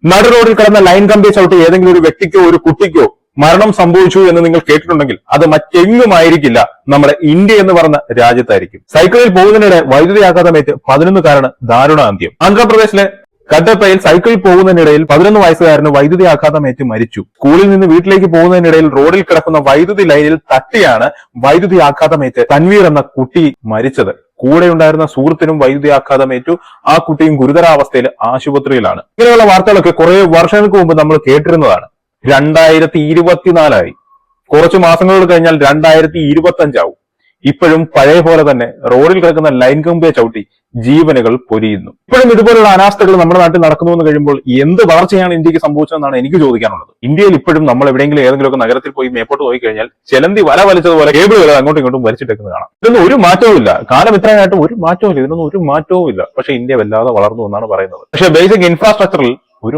നടു റോഡിൽ കിടന്ന ലൈൻ കമ്പി ചവിട്ടി ഏതെങ്കിലും ഒരു വ്യക്തിക്കോ ഒരു കുട്ടിക്കോ മരണം സംഭവിച്ചു എന്ന് നിങ്ങൾ കേട്ടിട്ടുണ്ടെങ്കിൽ അത് മറ്റെങ്ങുമായിരിക്കില്ല, നമ്മുടെ ഇന്ത്യ എന്ന് പറഞ്ഞ രാജ്യത്തായിരിക്കും. സൈക്കിളിൽ പോകുന്നതിനിടെ വൈദ്യുതി ആഘാതമേറ്റ് 11കാരന് ദാരുണാന്ത്യം. ആന്ധ്രാപ്രദേശിലെ കട്ടപ്പയിൽ സൈക്കിളിൽ പോകുന്നതിനിടയിൽ 11 വയസ്സുകാരന് വൈദ്യുതി ആഘാതമേറ്റ് മരിച്ചു. സ്കൂളിൽ നിന്ന് വീട്ടിലേക്ക് പോകുന്നതിനിടയിൽ റോഡിൽ കിടക്കുന്ന വൈദ്യുതി ലൈനിൽ തട്ടിയാണ് വൈദ്യുതി ആഘാതമേറ്റ് തൻവീർ എന്ന കുട്ടി മരിച്ചത്. കൂടെയുണ്ടായിരുന്ന സുഹൃത്തിനും വൈദ്യുതി ആഘാതമേറ്റു. ആ കുട്ടിയും ഗുരുതരാവസ്ഥയിൽ ആശുപത്രിയിലാണ്. ഇങ്ങനെയുള്ള വാർത്തകളൊക്കെ കുറെ വർഷങ്ങൾക്ക് മുമ്പ് നമ്മൾ കേട്ടിരുന്നതാണ്. 2024 കുറച്ചു മാസങ്ങൾ കഴിഞ്ഞാൽ 2025 ആവും. ഇപ്പോഴും പഴയ പോലെ തന്നെ റോഡിൽ കിടക്കുന്ന ലൈൻ കമ്പിയെ ചവിട്ടി ജീവനുകൾ പൊരിയുന്നു. ഇപ്പോഴും ഇതുപോലുള്ള അനാസ്ഥകൾ നമ്മുടെ നാട്ടിൽ നടക്കുന്നു എന്ന് കഴിയുമ്പോൾ എന്ത് വളർച്ചയാണ് ഇന്ത്യക്ക് സംഭവിച്ചതെന്നാണ് എനിക്ക് ചോദിക്കാനുള്ളത്. ഇന്ത്യയിൽ ഇപ്പോഴും നമ്മൾ എവിടെയെങ്കിലും ഏതെങ്കിലുമൊക്കെ നഗരത്തിൽ പോയി മേപ്പോട്ട് പോയി കഴിഞ്ഞാൽ ചെലന്തി വല വലിച്ചതുപോലെ കേബിളുകൾ അങ്ങോട്ടും ഇങ്ങോട്ടും വലിച്ചിട്ടേക്കുന്നത് കാണാം. ഇതൊന്നും ഒരു മാറ്റവും ഇല്ല. കാലം ഇത്രയായിട്ടും ഒരു മാറ്റവും ഇല്ല. ഇതിനൊന്നും ഒരു മാറ്റവും ഇല്ല. പക്ഷെ ഇന്ത്യ വല്ലാതെ വളർന്നു എന്നാണ് പറയുന്നത്. പക്ഷെ ബേസിക് ഇൻഫ്രാസ്ട്രക്ചറിൽ ഒരു